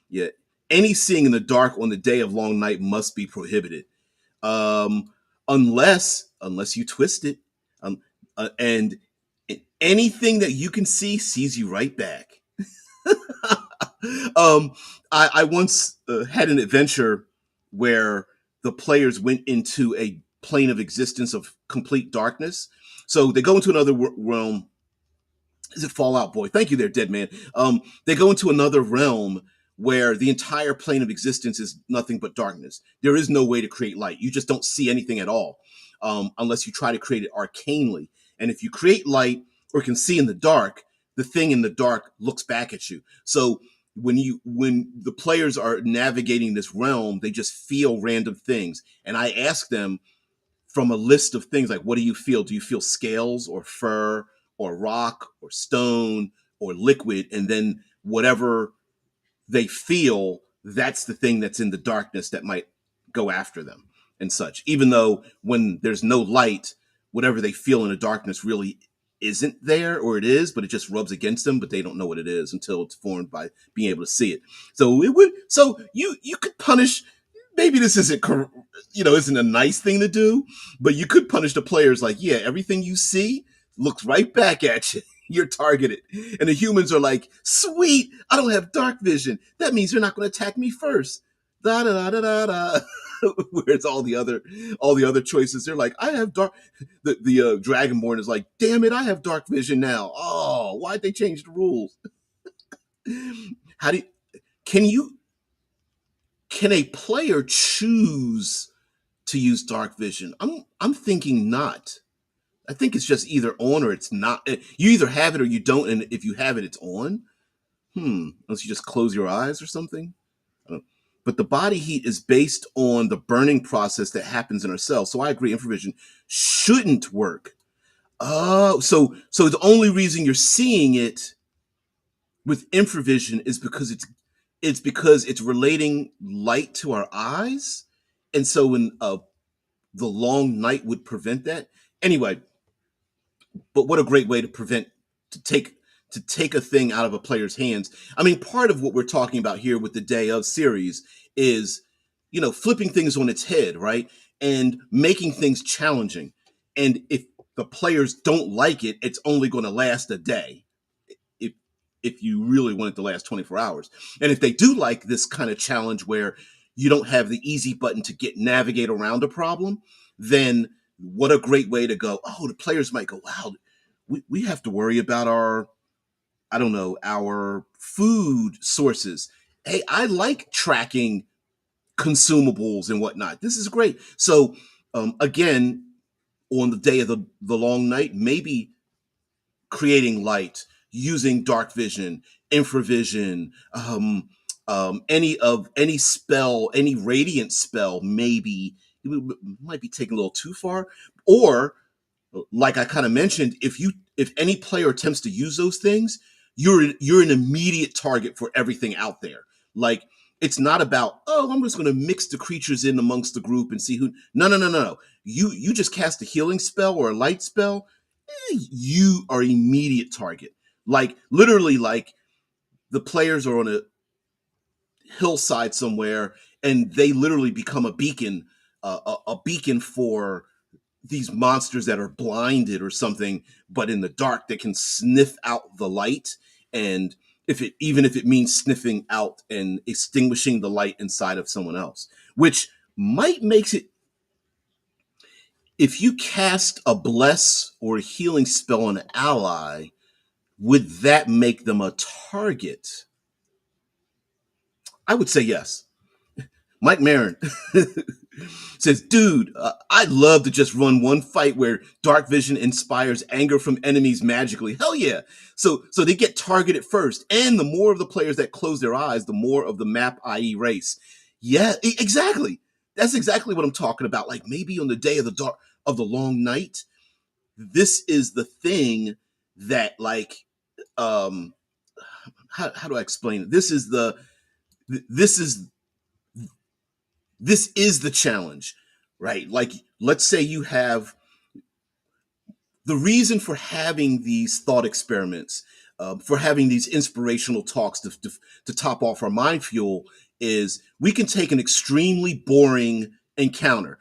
Yeah. Any seeing in the dark on the day of long night must be prohibited, um, unless you twist it, um, and anything that you can see sees you right back. um, I once had an adventure where the players went into a plane of existence of complete darkness. So they go into another realm. Is it Fallout Boy? Thank you, there, Dead Man. They go into another realm where the entire plane of existence is nothing but darkness. There is no way to create light. You just don't see anything at all, unless you try to create it arcanely. And if you create light or can see in the dark, the thing in the dark looks back at you. So when the players are navigating this realm, they just feel random things. And I ask them from a list of things like, what do you feel? Do you feel scales or fur or rock or stone or liquid? And then whatever they feel, that's the thing that's in the darkness that might go after them and such. Even though when there's no light, whatever they feel in the darkness really isn't there, or it is, but it just rubs against them, but they don't know what it is until it's formed by being able to see it. So you could punish, maybe this isn't isn't a nice thing to do, but you could punish the players like, yeah, everything you see looks right back at you. You're targeted. And the humans are like, sweet, I don't have dark vision. That means they're not going to attack me first. Da da da da da da. Whereas all the other choices, they're like, I have dark. The Dragonborn is like, damn it, I have dark vision now. Oh, why'd they change the rules? How do you, can you can a player choose to use dark vision? I'm thinking not. I think it's just either on or it's not. You either have it or you don't, and if you have it, it's on. Unless you just close your eyes or something. But the body heat is based on the burning process that happens in our cells. So I agree, infravision shouldn't work. Oh, so the only reason you're seeing it with infravision is because it's relating light to our eyes, and so when the long night would prevent that. Anyway, but what a great way to prevent to take to take a thing out of a player's hands. I mean, part of what we're talking about here with the Day of series is, flipping things on its head, right? And making things challenging. And if the players don't like it, it's only going to last a day. If if you really want it to last 24 hours. And if they do like this kind of challenge where you don't have the easy button to navigate around a problem, then what a great way to go. Oh, the players might go, wow, we have to worry about our, I don't know, our food sources. Hey, I like tracking consumables and whatnot. This is great. So, again, on the day of the long night, maybe creating light, using dark vision, infravision, any spell, any radiant spell, maybe it might be taking a little too far. Or, like I kind of mentioned, if any player attempts to use those things, you're an immediate target for everything out there. Like, it's not about, oh, I'm just going to mix the creatures in amongst the group and see who. No, no, no, no, no. You just cast a healing spell or a light spell, you are immediate target. Like, literally, like, the players are on a hillside somewhere, and they literally become a beacon, a beacon for these monsters that are blinded or something, but in the dark they can sniff out the light. And even if it means sniffing out and extinguishing the light inside of someone else, which might makes it, if you cast a bless or a healing spell on an ally, would that make them a target? I would say yes. Mike Marin says, dude, I'd love to just run one fight where dark vision inspires anger from enemies magically. Hell yeah. So they get targeted first. And the more of the players that close their eyes, the more of the map I erase. Yeah, exactly. That's exactly what I'm talking about. Like maybe on the day of the long night, this is the thing that like how do I explain it? This is this is the challenge, right? Like, let's say you have the reason for having these thought experiments, for having these inspirational talks to top off our mind fuel is we can take an extremely boring encounter.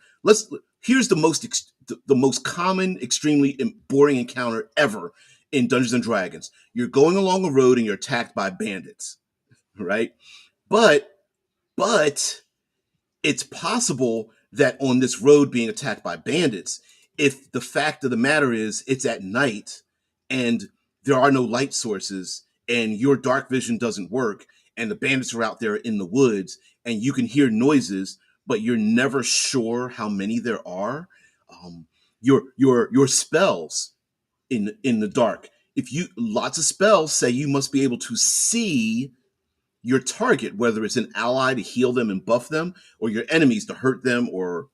Here's the most common, extremely boring encounter ever in Dungeons and Dragons. You're going along a road and you're attacked by bandits, right? But but it's possible that on this road being attacked by bandits, if the fact of the matter is it's at night and there are no light sources and your dark vision doesn't work and the bandits are out there in the woods and you can hear noises, but you're never sure how many there are, um, your spells in the dark. If you lots of spells say you must be able to see your target, whether it's an ally to heal them and buff them, or your enemies to hurt them or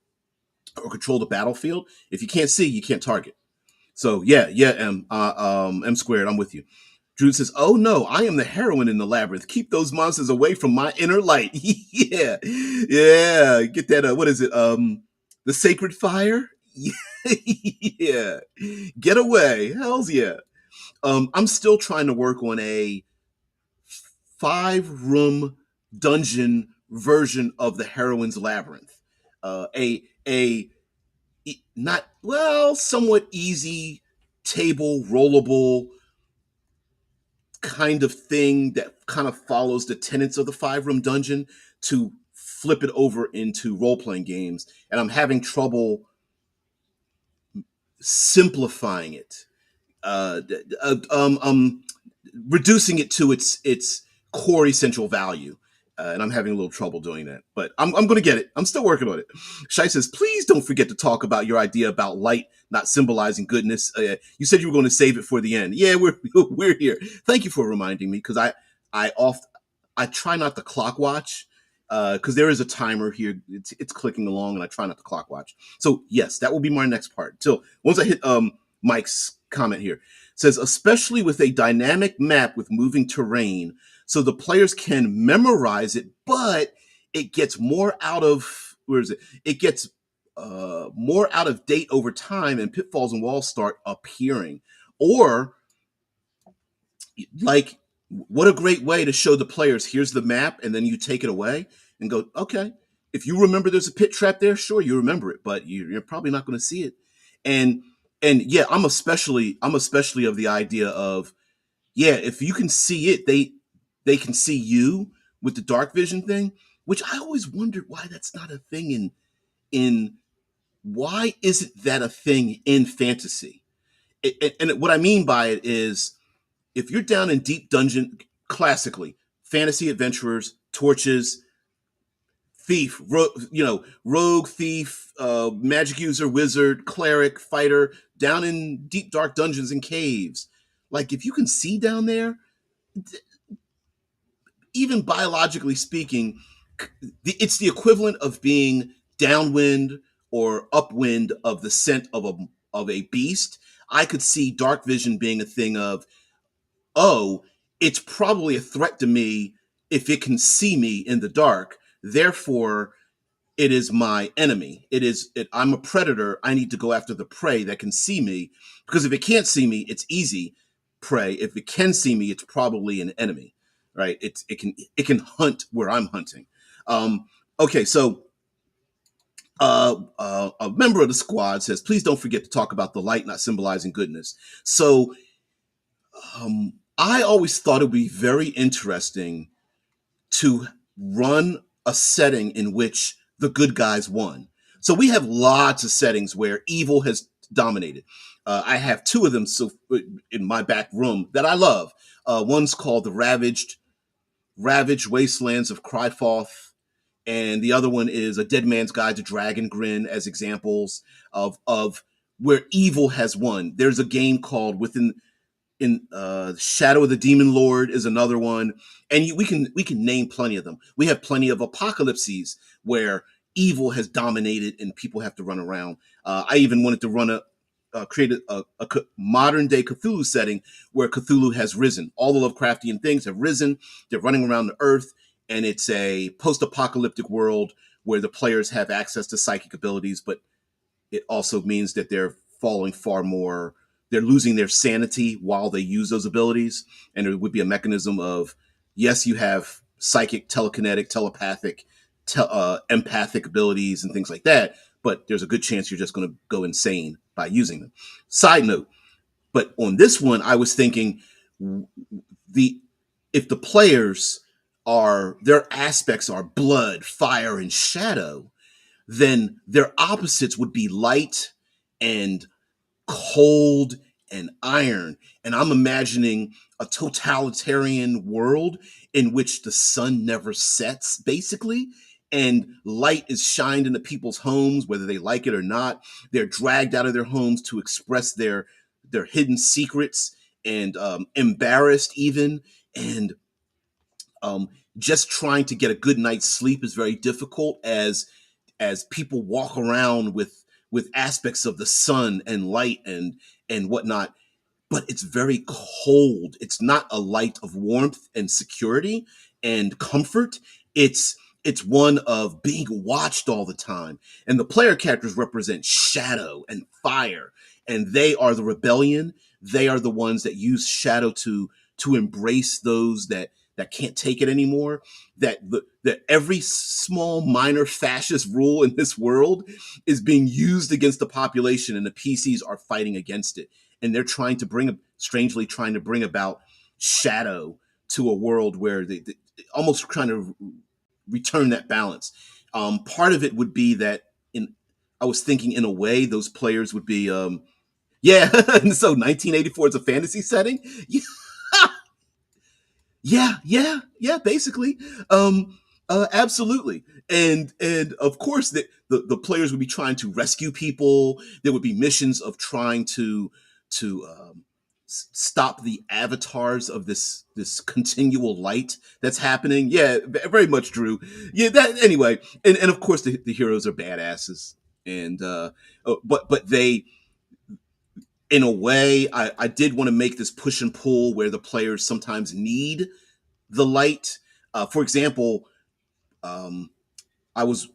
control the battlefield. If you can't see, you can't target. So yeah, M squared. I'm with you. Drew says, "Oh no, I am the heroine in the labyrinth. Keep those monsters away from my inner light." Yeah, yeah. Get that. What is it? The sacred fire. Yeah. Get away. Hell's yeah. I'm still trying to work on a 5-room dungeon version of the heroine's labyrinth. A not well, somewhat easy table rollable kind of thing that kind of follows the tenets of the 5-room dungeon to flip it over into role playing games, and I'm having trouble simplifying it. Uh, Reducing it to its core essential value. And I'm having a little trouble doing that, but I'm going to get it. I'm still working on it. Shai says, please don't forget to talk about your idea about light not symbolizing goodness. You said you were going to save it for the end. Yeah, we're here. Thank you for reminding me because I oft I try not to clock watch because there is a timer here. It's clicking along, and I try not to clock watch. So yes, that will be my next part. Till once I hit Mike's comment here. It says, especially with a dynamic map with moving terrain, so the players can memorize it, but it gets more out of where is it? It gets more out of date over time, and pitfalls and walls start appearing. Or like, what a great way to show the players, here's the map, and then you take it away and go, okay, if you remember there's a pit trap there, sure, you remember it, but you're probably not going to see it. And yeah, I'm especially of the idea of, yeah, if you can see it, they can see you with the dark vision thing, which I always wondered why that's not a thing in why isn't that a thing in fantasy? And what I mean by it is, if you're down in deep dungeon, classically, fantasy adventurers, torches, thief, rogue, thief, magic user, wizard, cleric, fighter, down in deep dark dungeons and caves. Like if you can see down there, even biologically speaking, it's the equivalent of being downwind or upwind of the scent of a beast. I could see dark vision being a thing of, oh, it's probably a threat to me if it can see me in the dark. Therefore, it is my enemy. I'm a predator. I need to go after the prey that can see me, because if it can't see me, it's easy prey. If it can see me, it's probably an enemy, right? It can hunt where I'm hunting. Okay, so a member of the squad says, please don't forget to talk about the light not symbolizing goodness. So I always thought it would be very interesting to run a setting in which the good guys won. So we have lots of settings where evil has dominated. I have two of them so in my back room that I love. One's called the Ravaged Wastelands of Cryfoth, and the other one is A Dead Man's Guide to Dragon Grin, as examples of where evil has won. There's a game called Within in Shadow of the Demon Lord is another one, and we can name plenty of them. We have plenty of apocalypses where evil has dominated and people have to run around. I even wanted to create a modern day Cthulhu setting where Cthulhu has risen. All the Lovecraftian things have risen. They're running around the earth, and it's a post-apocalyptic world where the players have access to psychic abilities, but it also means that they're falling far more, they're losing their sanity while they use those abilities. And it would be a mechanism of, yes, you have psychic, telekinetic, telepathic, empathic abilities and things like that, but there's a good chance you're just going to go insane by using them. Side note, but on this one, I was thinking the if the players are their aspects are blood, fire, and shadow, then their opposites would be light and cold and iron. And I'm imagining a totalitarian world in which the sun never sets, basically, and light is shined into people's homes, whether they like it or not. They're dragged out of their homes to express their hidden secrets and embarrassed even. And um, just trying to get a good night's sleep is very difficult as people walk around with aspects of the sun and light and whatnot, but it's very cold. It's not a light of warmth and security and comfort. It's one of being watched all the time. And the player characters represent shadow and fire, and they are the rebellion. They are the ones that use shadow to embrace those that can't take it anymore. That every small minor fascist rule in this world is being used against the population, and the PCs are fighting against it, and they're strangely trying to bring about shadow to a world where they almost trying to return that balance. Part of it would be that in I was thinking in a way those players would be yeah. And so 1984 is a fantasy setting. Yeah, basically. Absolutely. And of course the players would be trying to rescue people. There would be missions of trying to stop the avatars of this continual light that's happening. Yeah, very much Drew. Yeah, that anyway. And of course the heroes are badasses. And but they, in a way, I did want to make this push and pull where the players sometimes need the light. For example, um, I was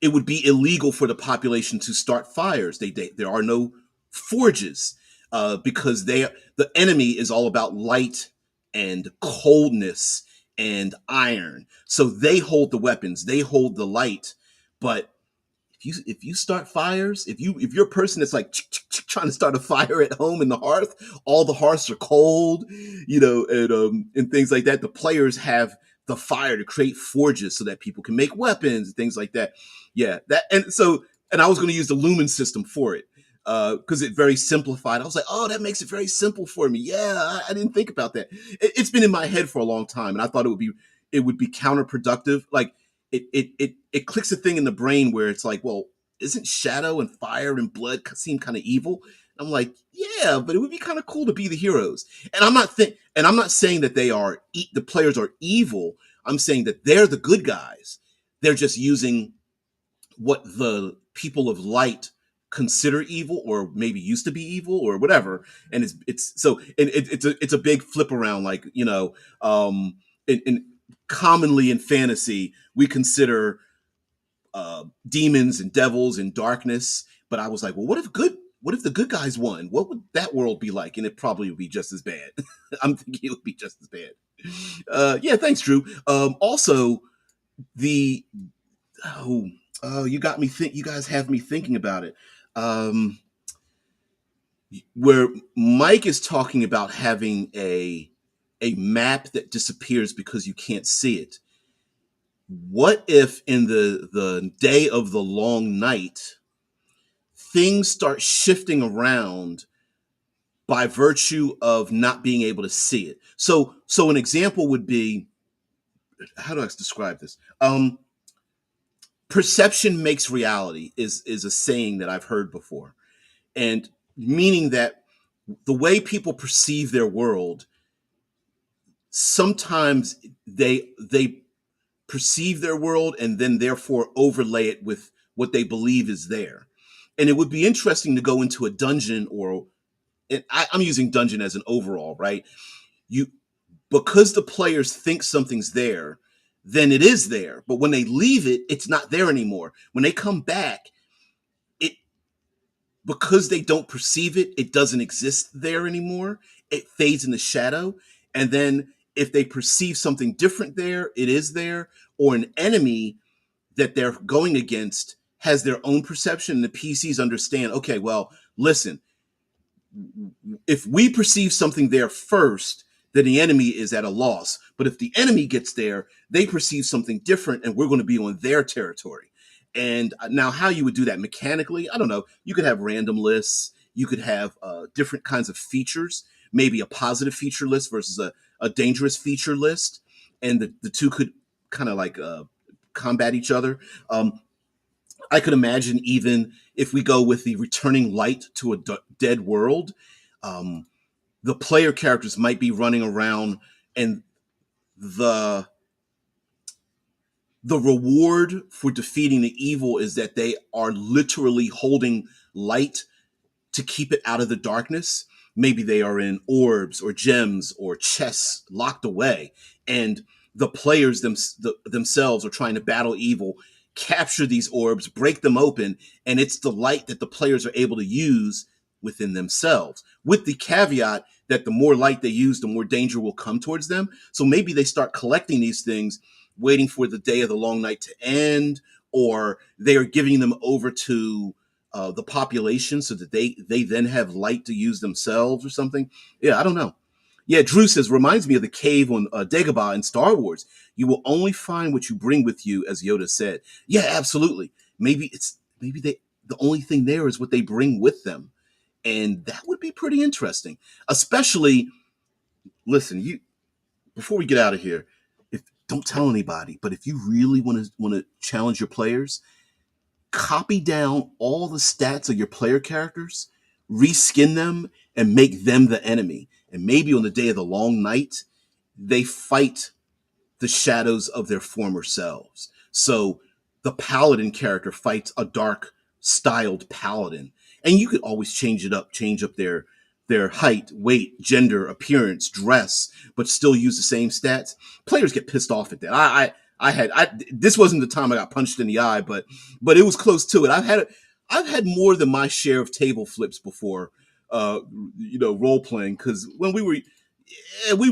it would be illegal for the population to start fires. There are no forges because the enemy is all about light and coldness and iron. So they hold the weapons, they hold the light, but if you start fires, if you're a person that's like trying to start a fire at home in the hearth, all the hearths are cold, and things like that. The players have the fire to create forges so that people can make weapons and things like that. Yeah, and I was going to use the lumen system for it because it very simplified. I was like, oh, that makes it very simple for me. Yeah, I didn't think about that. It's been in my head for a long time, and I thought it would be counterproductive. Like it clicks a thing in the brain where it's like, well, isn't shadow and fire and blood seem kind of evil? I'm like, yeah, but it would be kind of cool to be the heroes. And I'm not saying that the players are evil. I'm saying that they're the good guys. They're just using what the people of light consider evil, or maybe used to be evil, or whatever. And it's a big flip around, like, in commonly in fantasy we consider demons and devils and darkness. But I was like, well, what if the good guys won? What would that world be like? And it probably would be just as bad. I'm thinking it would be just as bad. Yeah, thanks, Drew. Also, the oh, you got me you guys have me thinking about it. Um, where Mike is talking about having a map that disappears because you can't see it. What if in the day of the long night, things start shifting around by virtue of not being able to see it. So an example would be, how do I describe this? Perception makes reality is a saying that I've heard before, and meaning that the way people perceive their world, sometimes they perceive their world and then therefore overlay it with what they believe is there. And it would be interesting to go into a dungeon, or I'm using dungeon as an overall, right? You, because the players think something's there, then it is there. But when they leave it, it's not there anymore. When they come back, it, because they don't perceive it, it doesn't exist there anymore. It fades in the shadow. And then if they perceive something different there, it is there. Or an enemy that they're going against has their own perception, and the PCs understand, okay, well, listen, if we perceive something there first, then the enemy is at a loss. But if the enemy gets there, they perceive something different, and we're going to be on their territory. And now, how you would do that mechanically, I don't know. You could have random lists. You could have different kinds of features, maybe a positive feature list versus a dangerous feature list. And the two could kind of like combat each other. I could imagine, even if we go with the returning light to a dead world, um, the player characters might be running around, and the the reward for defeating the evil is that they are literally holding light to keep it out of the darkness. Maybe they are in orbs or gems or chests locked away, and the players themselves are trying to battle evil, capture these orbs, break them open, and it's the light that the players are able to use within themselves, with the caveat that the more light they use, the more danger will come towards them. So maybe they start collecting these things, waiting for the day of the long night to end, or they are giving them over to the population so that they then have light to use themselves or something. Yeah, I don't know. Yeah, Drew says, reminds me of the cave on Dagobah in Star Wars. You will only find what you bring with you, as Yoda said. Yeah, absolutely. Maybe the only thing there is what they bring with them, and that would be pretty interesting. Especially, listen, you, before we get out of here, if don't tell anybody, but if you really want to challenge your players, copy down all the stats of your player characters, reskin them, and make them the enemy. And maybe on the day of the long night, they fight the shadows of their former selves. So the paladin character fights a dark styled paladin. And you could always change up their height, weight, gender, appearance, dress, but still use the same stats. Players get pissed off at that. This wasn't the time I got punched in the eye, but it was close to it. I've had more than my share of table flips before, uh, role playing, because when we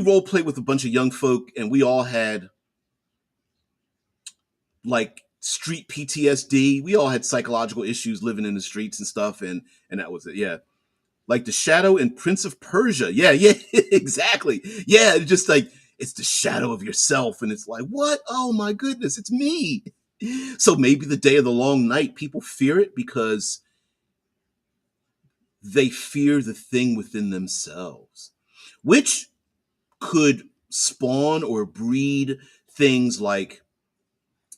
role played with a bunch of young folk, and we all had like street PTSD. We all had psychological issues living in the streets and stuff, and that was it. Yeah, like the Shadow in Prince of Persia. Yeah, yeah, exactly. Yeah, it's just like it's the shadow of yourself, and it's like, what? Oh my goodness, it's me. So maybe the day of the long night, people fear it because they fear the thing within themselves, which could spawn or breed things like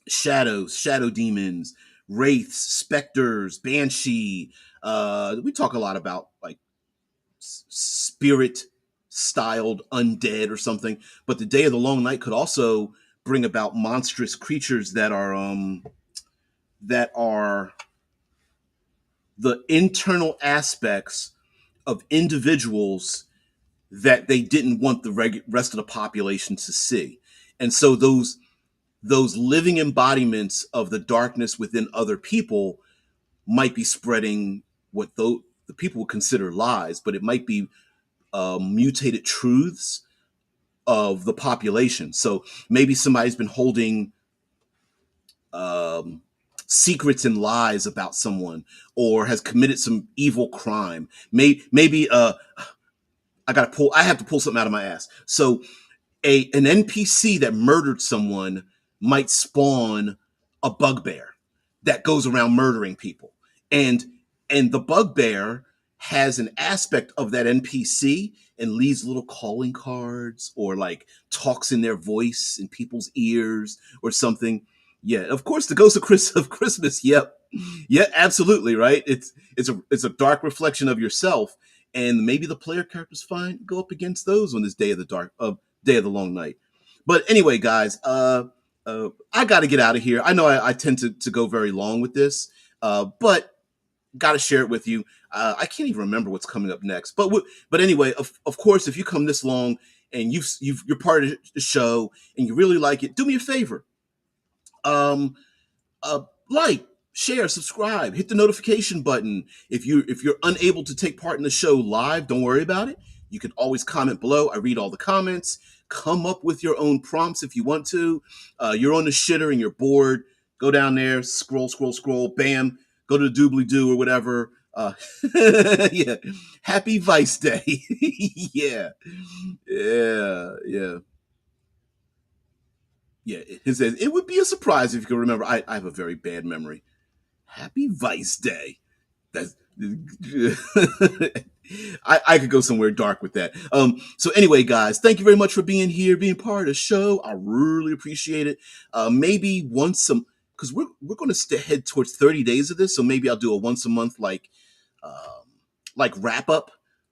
shadows, shadow demons, wraiths, specters, banshee. We talk a lot about like spirit styled undead or something, but the day of the long night could also bring about monstrous creatures that are the internal aspects of individuals that they didn't want the rest of the population to see. And so those living embodiments of the darkness within other people might be spreading what the people would consider lies, but it might be mutated truths of the population. So maybe somebody's been holding um, secrets and lies about someone, or has committed some evil crime. Maybe I have to pull something out of my ass. So an NPC that murdered someone might spawn a bugbear that goes around murdering people. And And the bugbear has an aspect of that NPC and leaves little calling cards or like talks in their voice in people's ears or something. Yeah, of course, the Ghost of Christmas. Yep, yeah, absolutely right. It's a dark reflection of yourself, and maybe the player characters fine go up against those on this day of the long night. But anyway, guys, I got to get out of here. I know I tend to go very long with this, but got to share it with you. I can't even remember what's coming up next, but anyway, of course, if you come this long and you're part of the show and you really like it, do me a favor. Um, like, share, subscribe, hit the notification button. If you're unable to take part in the show live, don't worry about it. You can always comment below. I read all the comments. Come up with your own prompts if you want to. You're on the shitter and you're bored. Go down there, scroll, scroll, scroll. Bam. Go to the doobly doo or whatever. Yeah. Happy Vice Day. Yeah. Yeah. Yeah. Yeah. It says it would be a surprise if you can remember. I have a very bad memory. Happy Vice Day. That's I could go somewhere dark with that. So anyway, guys, thank you very much for being here, being part of the show. I really appreciate it. Maybe once some because we're going to head towards 30 days of this, so maybe I'll do a once a month like wrap up,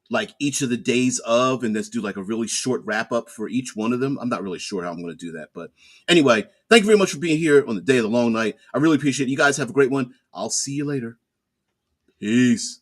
like each of the days of, and let's do like a really short wrap up for each one of them. I'm not really sure how I'm going to do that, but anyway, thank you very much for being here on the day of the long night. I really appreciate it. You guys have a great one. I'll see you later. Peace.